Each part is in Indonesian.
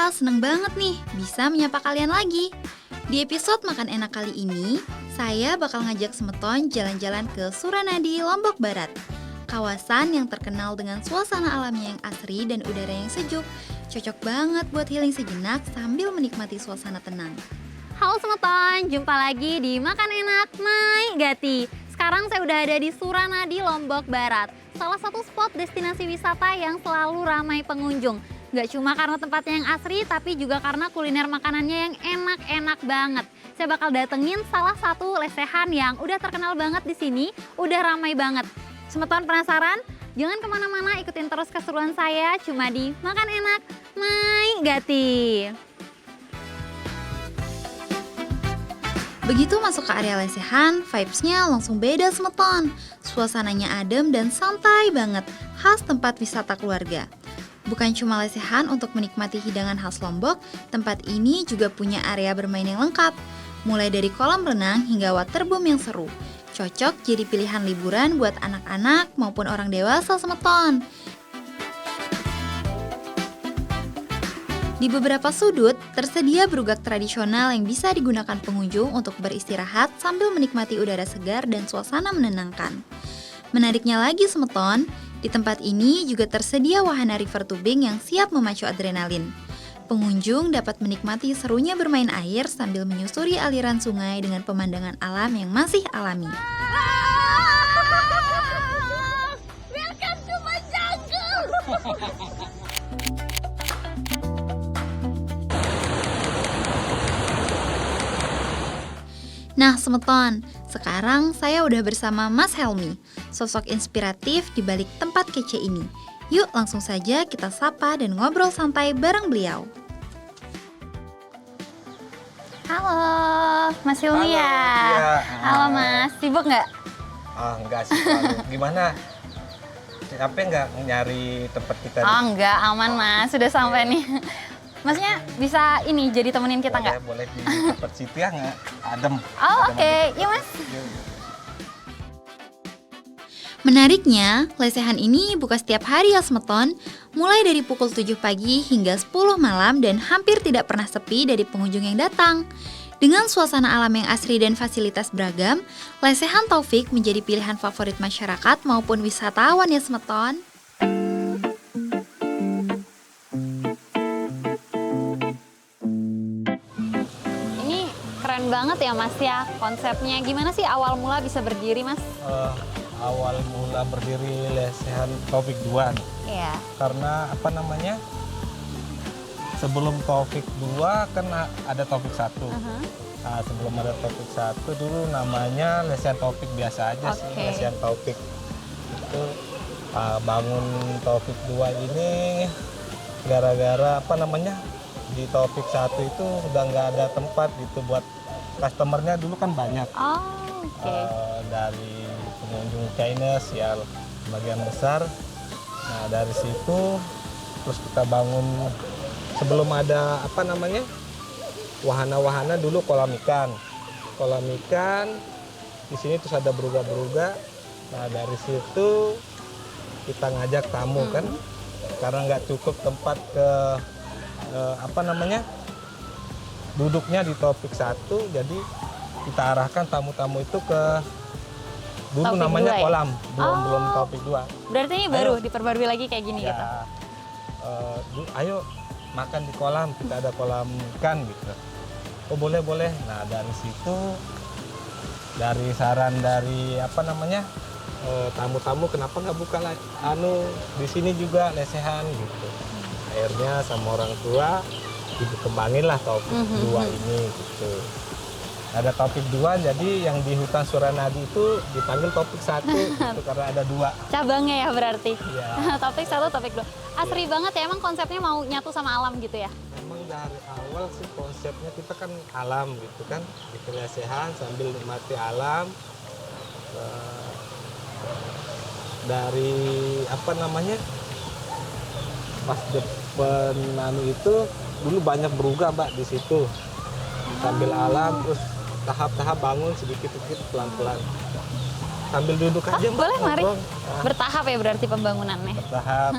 seneng banget nih bisa menyapa kalian lagi. Di episode Makan Enak kali ini, saya bakal ngajak Semeton jalan-jalan ke Suranadi, Lombok Barat. Kawasan yang terkenal dengan suasana alamnya yang asri dan udara yang sejuk. Cocok banget buat healing sejenak sambil menikmati suasana tenang. Halo Semeton, jumpa lagi di Makan Enak My Gati. Sekarang saya udah ada di Suranadi, Lombok Barat. Salah satu spot destinasi wisata yang selalu ramai pengunjung. Gak cuma karena tempatnya yang asri, tapi juga karena kuliner makanannya yang enak-enak banget. Saya bakal datengin salah satu lesehan yang udah terkenal banget di sini, udah ramai banget. Semeton penasaran? Jangan kemana-mana, ikutin terus keseruan saya cuma di Makan Enak My Gati. Begitu masuk ke area lesehan, vibes-nya langsung beda Semeton. Suasananya adem dan santai banget, khas tempat wisata keluarga. Bukan cuma lesehan untuk menikmati hidangan khas Lombok, tempat ini juga punya area bermain yang lengkap. Mulai dari kolam renang hingga waterboom yang seru. Cocok jadi pilihan liburan buat anak-anak maupun orang dewasa Semeton. Di beberapa sudut, tersedia brugak tradisional yang bisa digunakan pengunjung untuk beristirahat sambil menikmati udara segar dan suasana menenangkan. Menariknya lagi Semeton, di tempat ini juga tersedia wahana river tubing yang siap memacu adrenalin. Pengunjung dapat menikmati serunya bermain air sambil menyusuri aliran sungai dengan pemandangan alam yang masih alami. Welcome to my jungle! Nah Semeton, sekarang saya udah bersama Mas Helmi, sosok inspiratif di balik tempat kece ini. Yuk langsung saja kita sapa dan ngobrol santai bareng beliau. Halo, Mas Hilmi ya? Iya. Halo Mas, sibuk nggak? Enggak sih, gimana? Capek nggak nyari tempat kita? Oh enggak, aman Mas, sudah sampai nih. Masnya bisa ini jadi temenin kita nggak? Boleh di tempat situ ya, nggak? Adem. Oh oke, iya Mas. Menariknya, lesehan ini buka setiap hari ya Semeton, mulai dari pukul 7 pagi hingga 10 malam dan hampir tidak pernah sepi dari pengunjung yang datang. Dengan suasana alam yang asri dan fasilitas beragam, lesehan Taufik menjadi pilihan favorit masyarakat maupun wisatawan ya Semeton. Ini keren banget ya Mas ya konsepnya. Gimana sih awal mula bisa berdiri Mas? Awal mula berdiri lesehan Taufik 2 nih. Iya. Karena apa namanya? Sebelum Taufik 2 kan ada Taufik 1. Nah, sebelum ada Taufik 1 dulu namanya lesehan Taufik biasa aja sih, Oke. lesehan Taufik. Itu bangun Taufik 2 ini gara-gara apa namanya? Di Taufik 1 itu udah nggak ada tempat gitu buat customernya dulu kan banyak. Oh oke. Dari pengunjung Chinese ya sebagian besar. Nah dari situ terus kita bangun sebelum ada apa namanya wahana-wahana dulu kolam ikan di sini terus ada beruga-beruga. Nah dari situ kita ngajak tamu kan karena nggak cukup tempat ke apa namanya duduknya di Taufik 1 jadi kita arahkan tamu-tamu itu ke dulu Taufik namanya 2 ya? kolam, belum Oh. Taufik 2. Berarti ini baru diperbarui lagi kayak gini gitu? Ya, ayo makan di kolam, kita ada kolam ikan gitu. Oh boleh. Nah dari situ, dari saran dari apa namanya tamu-tamu kenapa nggak buka di sini juga lesehan gitu. Akhirnya sama orang tua dikembangin lah Taufik 2 ini gitu. Ada Taufik 2, jadi yang di hutan Suranadi itu dipanggil Taufik 1 itu karena ada 2 Cabangnya ya berarti? ya. Taufik 1, Taufik 2. Asri banget ya, emang konsepnya mau nyatu sama alam gitu ya? Memang dari awal sih konsepnya kita kan alam gitu kan, gitu lesehan sambil nikmati alam. Dari apa namanya pas depan itu dulu banyak beruga Mbak di situ sambil alam terus tahap-tahap bangun sedikit-sedikit pelan-pelan sambil duduk aja Mbak, boleh, mari. ngobrol. Bertahap ya berarti pembangunannya? Bertahap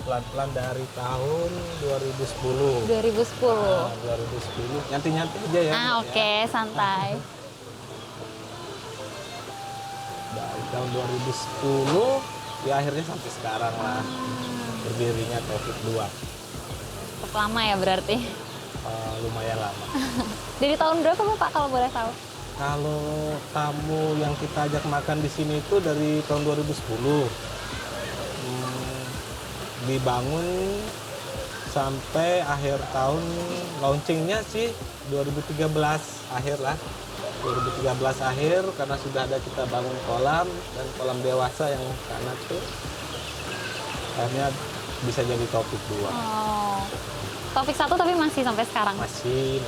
pelan-pelan dari tahun 2010. 2010. Nah, 2010 nyanti-nyanti aja ya. Bu, Oke, santai. Dari tahun 2010 ya akhirnya sampai sekarang lah berdirinya Taufik 2. Cukup lama ya berarti. Lumayan lama. Dari tahun berapa Pak kalau boleh tahu? Kalau tamu yang kita ajak makan di sini itu dari tahun 2010. Dibangun sampai akhir tahun, launchingnya sih 2013 akhir lah. 2013 akhir karena sudah ada kita bangun kolam dan kolam dewasa yang sana tuh akhirnya bisa jadi Taufik 2. Oh. Taufik 1 tapi masih sampai sekarang. Masih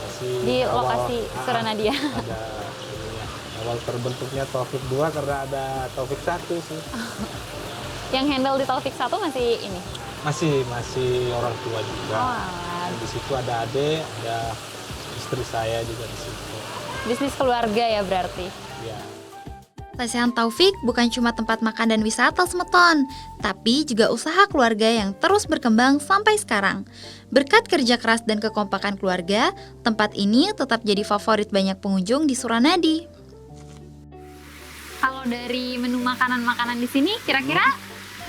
Di awal- lokasi Suranadia. Ada ininya. Awal terbentuknya Taufik 2 karena ada Taufik 1 sih. Yang handle di Taufik 1 masih ini. Masih orang tua juga. Oh, alah. Di situ ada adik, ada istri saya juga di situ. Bisnis keluarga ya berarti. Ya. Lesehan Taufik bukan cuma tempat makan dan wisata Semeton, tapi juga usaha keluarga yang terus berkembang sampai sekarang. Berkat kerja keras dan kekompakan keluarga, tempat ini tetap jadi favorit banyak pengunjung di Suranadi. Kalau dari menu makanan-makanan di sini kira-kira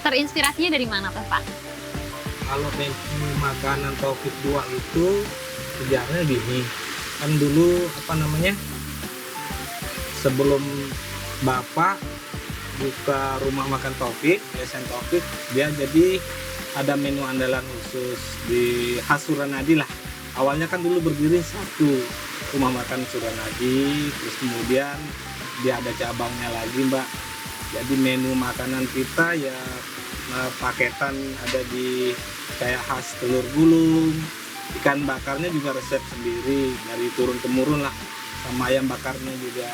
terinspirasinya dari mana tuh Pak? Kalau menu makanan Taufik 2 itu sejarahnya gini. Kan dulu sebelum Bapak buka rumah makan Taufik, Lesehan Taufik, dia jadi ada menu andalan khusus di khas Suranadi lah. Awalnya kan dulu berdiri satu rumah makan Suranadi, terus kemudian dia ada cabangnya lagi Mbak. Jadi menu makanan kita ya paketan ada di kayak khas telur gulung, ikan bakarnya juga resep sendiri dari turun temurun lah, sama ayam bakarnya juga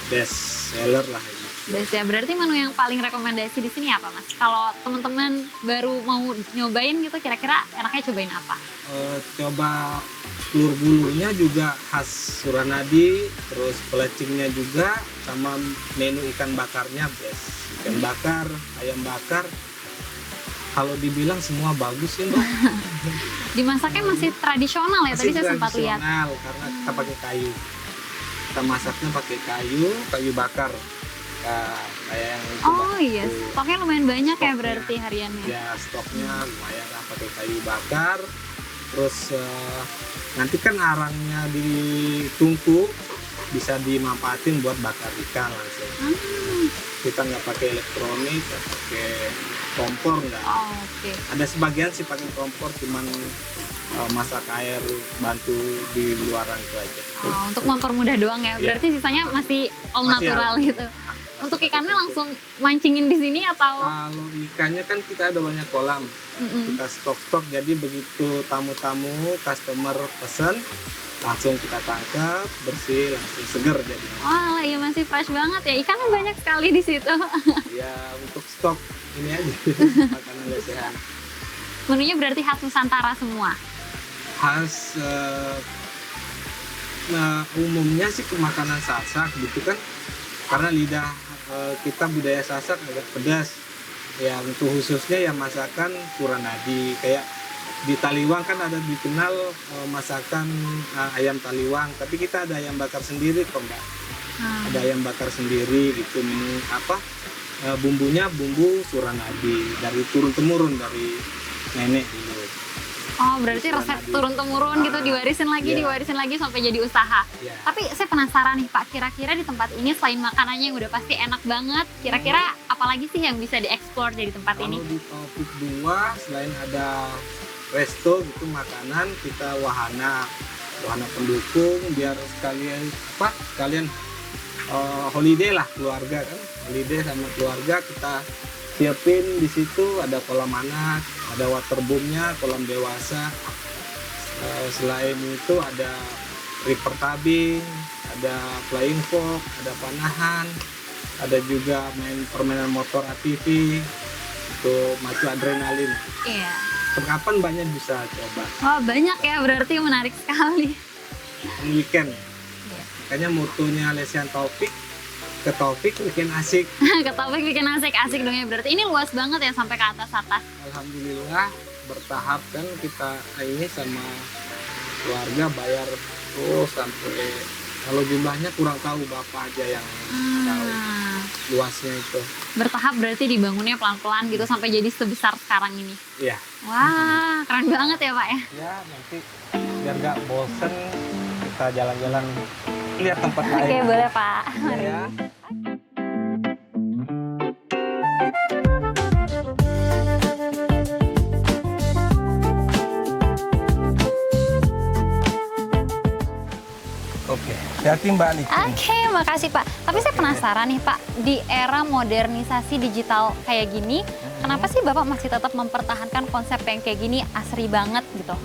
best seller lah ini. Best ya, berarti menu yang paling rekomendasi di sini apa Mas? Kalau teman-teman baru mau nyobain gitu kira-kira enaknya cobain apa? Coba telur gulungnya juga khas Suranadi, terus pelecingnya juga, sama menu ikan bakarnya best. Ikan bakar, ayam bakar, kalau dibilang semua bagus sih Mbak. Dimasaknya masih tradisional ya, tadi Masih saya sempat lihat. tradisional karena kita pakai kayu. Kita masaknya pakai kayu bakar. Kayak yang itu, Oh Mbak. iya, Tuh. stoknya lumayan banyak ya Stoknya. berarti hariannya. Ya stoknya lumayan lah pakai kayu bakar. Terus nanti kan arangnya ditungku bisa dimanfaatin buat bakar ikan langsung. Kita nggak pakai elektronik, nggak pakai kompor nggak. Oh, oke. Ada sebagian sih pakai kompor, cuman masak air bantu di luaran itu aja. Oh, untuk mempermudah doang ya. Iya. Berarti sisanya masih all Masih natural gitu. Untuk ikannya langsung mancingin di sini atau? Kalau ikannya kan kita ada banyak kolam, Mm-mm. kita stok-stok, jadi begitu tamu-tamu customer pesen langsung kita tangkap, bersih, langsung seger jadi. Wah, iya masih fresh banget ya. Ikannya banyak sekali di situ. Ya untuk stok ini aja makanan lesehan. Menunya berarti khas Nusantara semua. Khas umumnya sih ke makanan Sasak gitu kan, karena lidah kita budaya Sasak agak pedas. Ya untuk khususnya ya masakan Suranadi, kayak di Taliwang kan ada dikenal masakan ayam Taliwang, tapi kita ada ayam bakar sendiri kok Mbak. Ada ayam bakar sendiri gitu, menu bumbunya bumbu Suranadi dari turun temurun dari nenek dulu. Oh, berarti resep Suranadi. turun-temurun gitu diwarisin lagi sampai jadi usaha. Ya. Tapi saya penasaran nih Pak, kira-kira di tempat ini selain makanannya yang udah pasti enak banget, kira-kira apalagi sih yang bisa dieksplor dari tempat ini? Kalau di Taufik 2 selain ada resto gitu makanan, kita wahana pendukung biar sekalian holiday lah keluarga kan, holiday sama keluarga kita siapin di situ. Ada kolam anak, ada waterboomnya, kolam dewasa. Selain itu ada river tubing, ada flying fox, ada panahan, ada juga main permainan motor ATV, itu macu adrenalin. Iya. Kapan banyak bisa coba Oh, banyak ya, berarti menarik sekali. weekend. Iya. Makanya motonya Lesehan Taufik ke Taufik bikin asik. Ke Taufik bikin asik dong ya. Berarti ini luas banget ya sampai ke atas-atas. Alhamdulillah bertahap kan kita ini sama keluarga bayar terus sampai kalau jumlahnya kurang tahu bapak aja yang tahu luasnya itu. Bertahap berarti dibangunnya pelan-pelan gitu sampai jadi sebesar sekarang ini. Iya. Wah, keren banget ya Pak ya. Ya nanti biar nggak bosen kita jalan-jalan lihat tempat lain. Oke, boleh Pak. Ya. Oke, hati Mbak Niki. Oke, makasih Pak. Tapi saya penasaran nih Pak, di era modernisasi digital kayak gini, kenapa sih Bapak masih tetap mempertahankan konsep yang kayak gini asri banget gitu?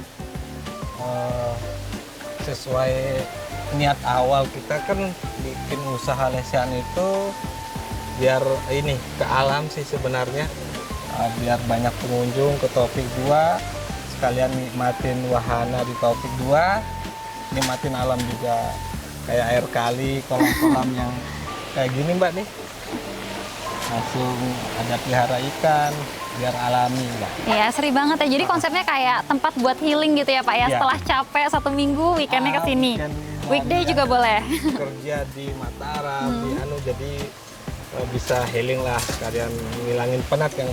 Sesuai niat awal kita kan bikin usaha lesehan itu biar ini ke alam sih sebenarnya. Biar banyak pengunjung ke Taufik 2, sekalian nikmatin wahana di Taufik 2, nikmatin alam juga kayak air kali, kolam-kolam yang kayak gini Mbak nih. Langsung ada pelihara ikan, biar alami Mbak. Iya, seri banget ya. Jadi konsepnya kayak tempat buat healing gitu ya Pak ya. Iya. Setelah capek 1 minggu, weekendnya ke sini. Weekday juga boleh. Kerja di Mataram, di jadi bisa healing lah, sekalian ngilangin penat yang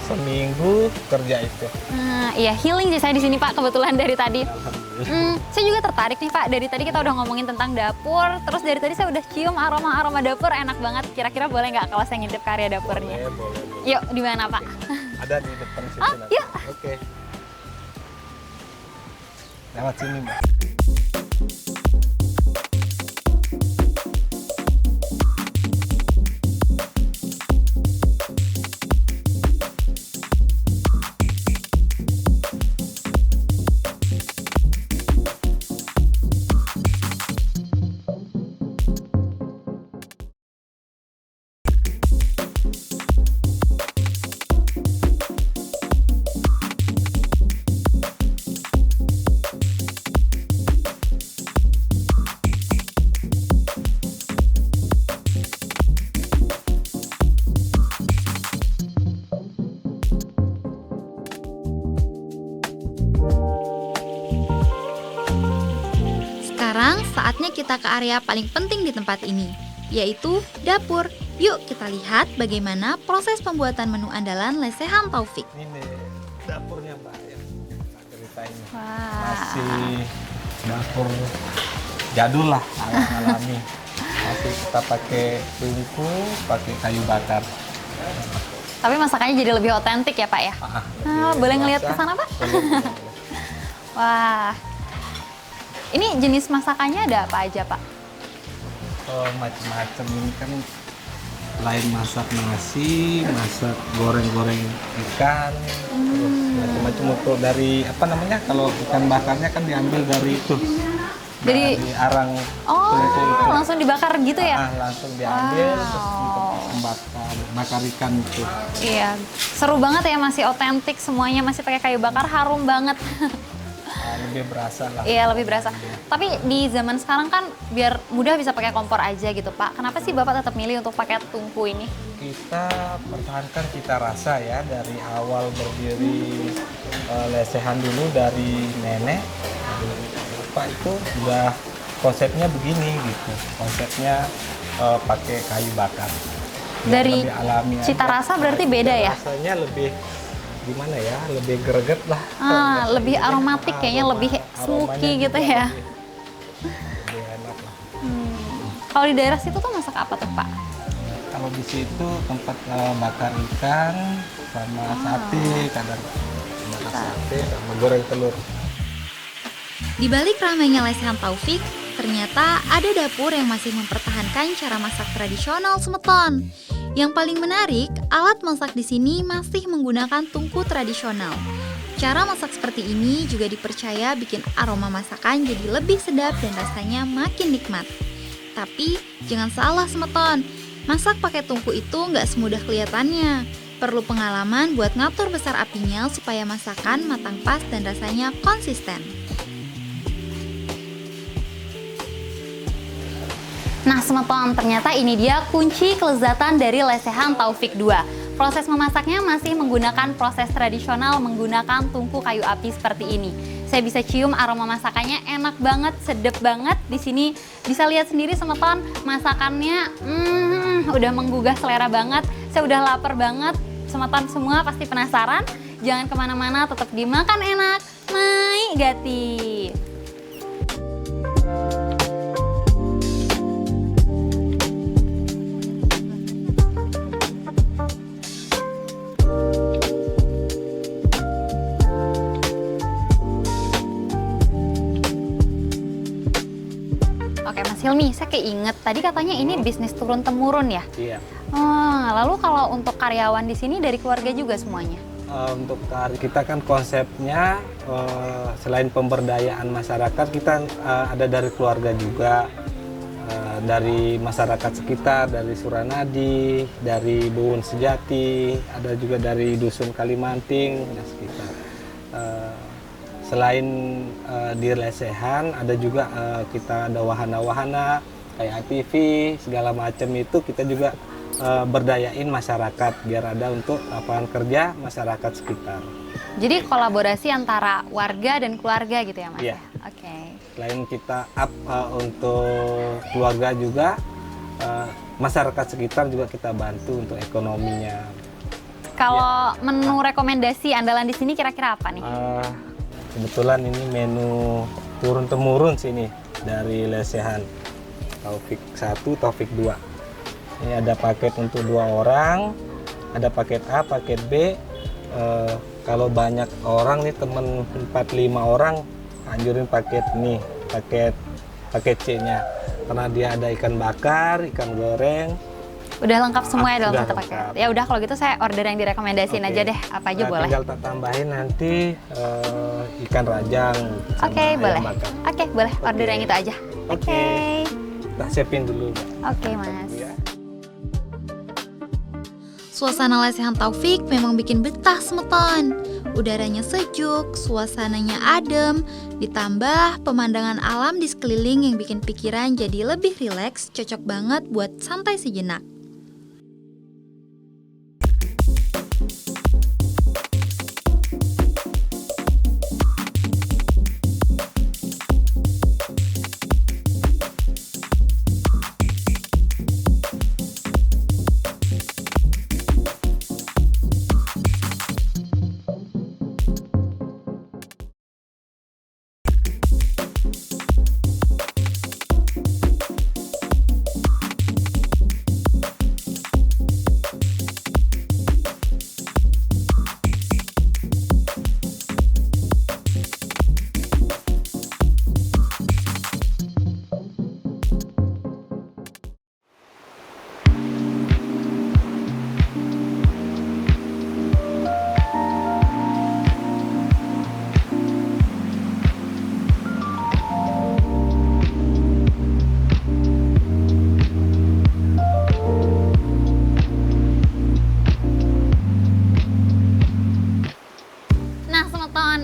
seminggu kerja itu. Nah, iya healing sih saya di sini Pak kebetulan dari tadi. Saya juga tertarik nih Pak. Dari tadi kita udah ngomongin tentang dapur, terus dari tadi saya udah cium aroma dapur enak banget. Kira-kira boleh nggak kalau saya ngintip karya dapurnya? Boleh. Yuk, di mana Pak? Ada di depan situ. Oh, nanti. yuk. Oke. Lewat sini Mbak. Sekarang saatnya kita ke area paling penting di tempat ini, yaitu dapur. Yuk kita lihat bagaimana proses pembuatan menu andalan lesehan Taufik. Ini nih, dapurnya Mbak yang kita ceritain. Wah. Masih dapur jadul lah, alami. Masih kita pakai tungku, pakai kayu bakar. Tapi masakannya jadi lebih otentik ya Pak ya? Boleh ngelihat ke sana Pak? Wah. Ini jenis masakannya ada apa aja Pak? Oh, macam-macam ini kan lain masak nasi, masak goreng-goreng ikan, terus macam-macam untuk dari apa namanya kalau ikan bakarnya kan diambil dari itu, dari arang tungku itu. Langsung dibakar gitu ya? Langsung diambil terus untuk bakar ikan itu. Iya, seru banget ya, masih otentik semuanya, masih pakai kayu bakar, harum banget. Lebih berasa lah. Iya, lebih berasa. Tapi di zaman sekarang kan biar mudah bisa pakai kompor aja gitu Pak. Kenapa sih Bapak tetap milih untuk pakai tungku ini? Kita pertahankan cita rasa ya dari awal berdiri lesehan dulu dari nenek. Pak itu udah konsepnya begini gitu. Konsepnya pakai kayu bakar. Dari Lebih alami cita aja. rasa berarti beda ya? Rasanya lebih gimana ya? Lebih greget lah. Lebih aromatik kayaknya, lebih smoky gitu ya. Lebih enak lah. Kalau di daerah situ tuh masak apa tuh Pak? Kalau di situ tempat bakar ikan sama sate, kadang bakar sate sama goreng telur. Di balik ramainya lesehan Taufik, ternyata ada dapur yang masih mempertahankan cara masak tradisional Semeton. Yang paling menarik, alat masak di sini masih menggunakan tungku tradisional. Cara masak seperti ini juga dipercaya bikin aroma masakan jadi lebih sedap dan rasanya makin nikmat. Tapi jangan salah Semeton, masak pakai tungku itu nggak semudah kelihatannya. Perlu pengalaman buat ngatur besar apinya supaya masakan matang pas dan rasanya konsisten. Nah Semeton, ternyata ini dia kunci kelezatan dari lesehan Taufik 2. Proses memasaknya masih menggunakan proses tradisional menggunakan tungku kayu api seperti ini. Saya bisa cium aroma masakannya enak banget, sedep banget. Di sini bisa lihat sendiri Semeton, masakannya udah menggugah selera banget. Saya udah lapar banget. Semeton semua pasti penasaran. Jangan kemana-mana, tetap dimakan enak. Mai Gati. Oke Mas Hilmi, saya keinget tadi katanya ini bisnis turun-temurun ya? Iya. Lalu kalau untuk karyawan di sini dari keluarga juga semuanya? Untuk kita kan konsepnya selain pemberdayaan masyarakat, kita ada dari keluarga juga, dari masyarakat sekitar, dari Suranadi, dari Buwun Sejati, ada juga dari Dusun Kalimanting dan sekitar. Selain di lesehan, ada juga kita ada wahana-wahana kayak ATV segala macam itu kita juga berdayain masyarakat biar ada untuk lapangan kerja masyarakat sekitar. Jadi kolaborasi antara warga dan keluarga gitu ya Mas? Iya. Oke. Selain kita up untuk keluarga juga, masyarakat sekitar juga kita bantu untuk ekonominya. Kalau menu rekomendasi andalan di sini kira-kira apa nih? Kebetulan ini menu turun-temurun sini dari lesehan Taufik 1, Taufik 2. Ini ada paket untuk 2 orang, ada paket A, paket B. Kalau banyak orang nih, temen 4-5 orang, anjurin paket nih, paket C-nya. Karena dia ada ikan bakar, ikan goreng. Udah lengkap semua ya dalam Udah satu lengkap. paket? Ya udah kalau gitu saya order yang direkomendasiin Oke. aja deh, apa aja Nah, boleh? Tinggal tak tambahin nanti ikan rajang. sama Oke, ayam boleh. bakar. Oke, boleh order Oke. yang itu aja. Oke. Tak siapin dulu, Mbak. Oke, Mas. Ya. Suasana lesehan Taufik memang bikin betah Semeton. Udaranya sejuk, suasananya adem, ditambah pemandangan alam di sekeliling yang bikin pikiran jadi lebih rileks, cocok banget buat santai sejenak.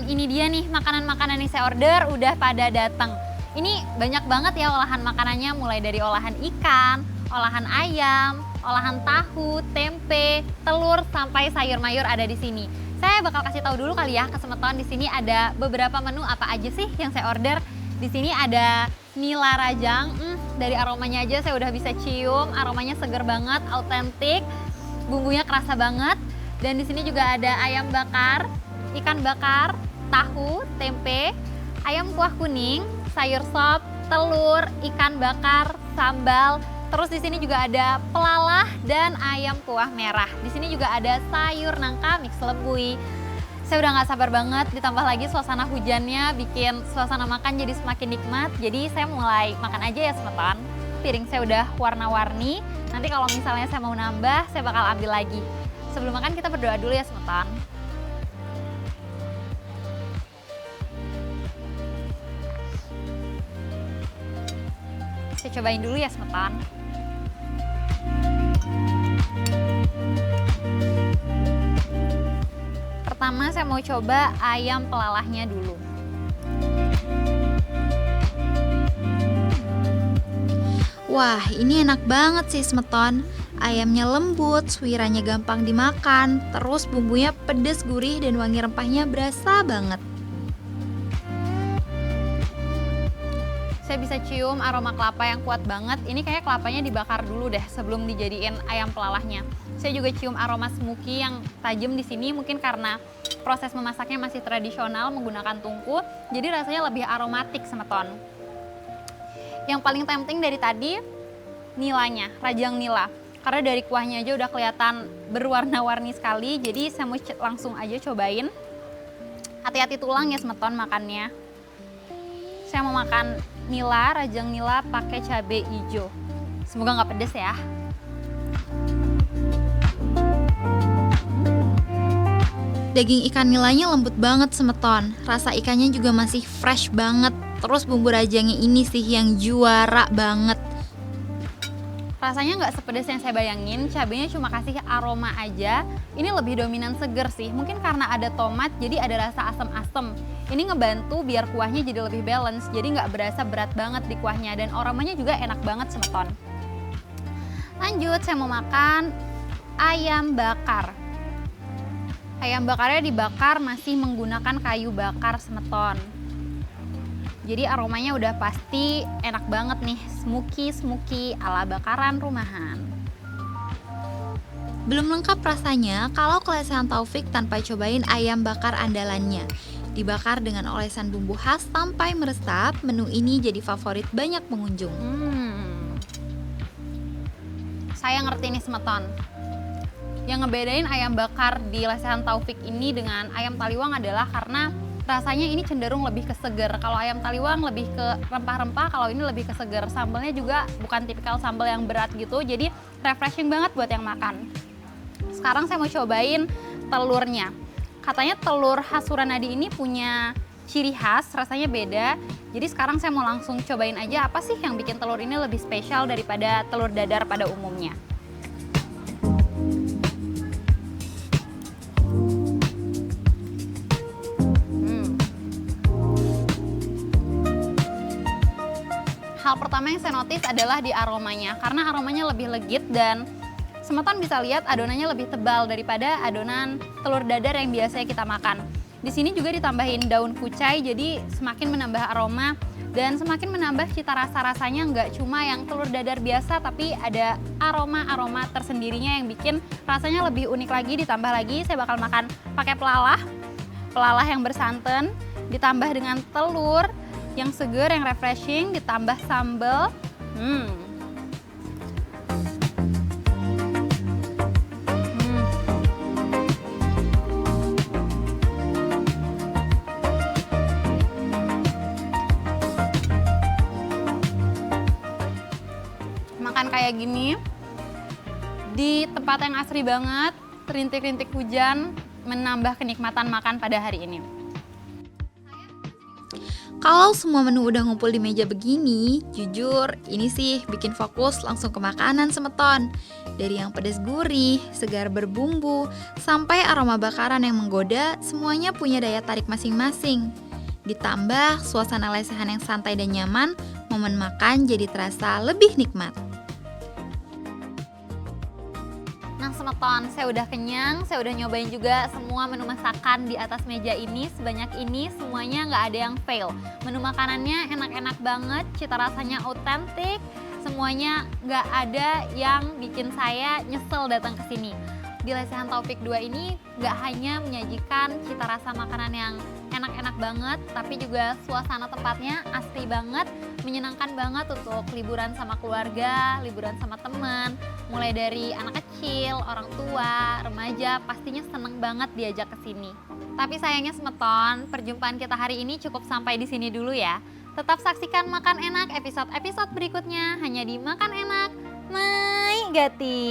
Ini dia nih makanan-makanan yang saya order udah pada datang. Ini banyak banget ya olahan makanannya, mulai dari olahan ikan, olahan ayam, olahan tahu, tempe, telur, sampai sayur mayur ada di sini. Saya bakal kasih tahu dulu kali ya ke Semeton, di sini ada beberapa menu apa aja sih yang saya order. Di sini ada nila rajang, dari aromanya aja saya udah bisa cium, aromanya seger banget, autentik, bumbunya kerasa banget. Dan di sini juga ada ayam bakar, ikan bakar, tahu, tempe, ayam kuah kuning, sayur sop, telur, ikan bakar, sambal. Terus di sini juga ada pelalah dan ayam kuah merah. Di sini juga ada sayur nangka mix lebui. Saya udah nggak sabar banget, ditambah lagi suasana hujannya bikin suasana makan jadi semakin nikmat. Jadi saya mulai makan aja ya Semeton. Piring saya udah warna-warni. Nanti kalau misalnya saya mau nambah, saya bakal ambil lagi. Sebelum makan kita berdoa dulu ya Semeton. Saya cobain dulu ya Semeton. Pertama saya mau coba ayam pelalahnya dulu. Wah, ini enak banget sih semeton. Ayamnya lembut, suirannya gampang dimakan, terus bumbunya pedes gurih dan wangi rempahnya berasa banget. Saya bisa cium aroma kelapa yang kuat banget. Ini kayak kelapanya dibakar dulu deh sebelum dijadiin ayam pelalahnya. Saya juga cium aroma smoky yang tajam di sini, mungkin karena proses memasaknya masih tradisional menggunakan tungku, jadi rasanya lebih aromatik semeton. Yang paling tempting dari tadi nilanya, rajang nila. Karena dari kuahnya aja udah kelihatan berwarna-warni sekali, jadi saya mau langsung aja cobain. Hati-hati tulang ya semeton makannya. Saya mau makan nila, rajang nila pakai cabai hijau. Semoga nggak pedes ya. Daging ikan nilanya lembut banget semeton, rasa ikannya juga masih fresh banget. Terus bumbu rajangnya ini sih yang juara banget. Rasanya nggak sepedas yang saya bayangin, cabenya cuma kasih aroma aja. Ini lebih dominan seger sih, mungkin karena ada tomat jadi ada rasa asam-asam. Ini ngebantu biar kuahnya jadi lebih balance, jadi nggak berasa berat banget di kuahnya. Dan aromanya juga enak banget semeton. Lanjut, saya mau makan ayam bakar. Ayam bakarnya dibakar masih menggunakan kayu bakar semeton. Jadi aromanya udah pasti enak banget nih, smoky ala bakaran rumahan. Belum lengkap rasanya kalau kelesehan Taufik tanpa cobain ayam bakar andalannya. Dibakar dengan olesan bumbu khas sampai meresap, menu ini jadi favorit banyak pengunjung. Saya ngerti nih semeton. Yang ngebedain ayam bakar di lesehan Taufik ini dengan ayam taliwang adalah karena rasanya ini cenderung lebih ke seger. Kalau ayam taliwang lebih ke rempah-rempah, kalau ini lebih ke seger. Sambalnya juga bukan tipikal sambal yang berat gitu, jadi refreshing banget buat yang makan. Sekarang saya mau cobain telurnya. Katanya telur khas Suranadi ini punya ciri khas, rasanya beda. Jadi sekarang saya mau langsung cobain aja apa sih yang bikin telur ini lebih spesial daripada telur dadar pada umumnya. Hal pertama yang saya notice adalah di aromanya, karena aromanya lebih legit dan semeton bisa lihat adonannya lebih tebal daripada adonan telur dadar yang biasanya kita makan. Di sini juga ditambahin daun kucai, jadi semakin menambah aroma dan semakin menambah cita rasa-rasanya, nggak cuma yang telur dadar biasa, tapi ada aroma-aroma tersendirinya yang bikin rasanya lebih unik lagi. Ditambah lagi saya bakal makan pakai pelalah yang bersantan, ditambah dengan telur yang seger, yang refreshing, ditambah sambal. Makan kayak gini di tempat yang asri banget, rintik-rintik hujan menambah kenikmatan makan pada hari ini. Kalau semua menu udah ngumpul di meja begini, jujur ini sih bikin fokus langsung ke makanan semeton. Dari yang pedas gurih, segar berbumbu, sampai aroma bakaran yang menggoda, semuanya punya daya tarik masing-masing. Ditambah suasana lesehan yang santai dan nyaman, momen makan jadi terasa lebih nikmat. Nah semeton, saya udah kenyang, saya udah nyobain juga semua menu masakan di atas meja ini. Sebanyak ini semuanya nggak ada yang fail. Menu makanannya enak-enak banget, cita rasanya autentik, semuanya nggak ada yang bikin saya nyesel datang ke sini. Di Lesehan Taufik 2 ini nggak hanya menyajikan cita rasa makanan yang enak-enak banget, tapi juga suasana tempatnya asri banget, menyenangkan banget untuk liburan sama keluarga, liburan sama teman, mulai dari anak kecil, orang tua, remaja, pastinya seneng banget diajak ke sini. Tapi sayangnya semeton, perjumpaan kita hari ini cukup sampai di sini dulu ya. Tetap saksikan Makan Enak episode-episode berikutnya hanya di Makan Enak, Mai Gati.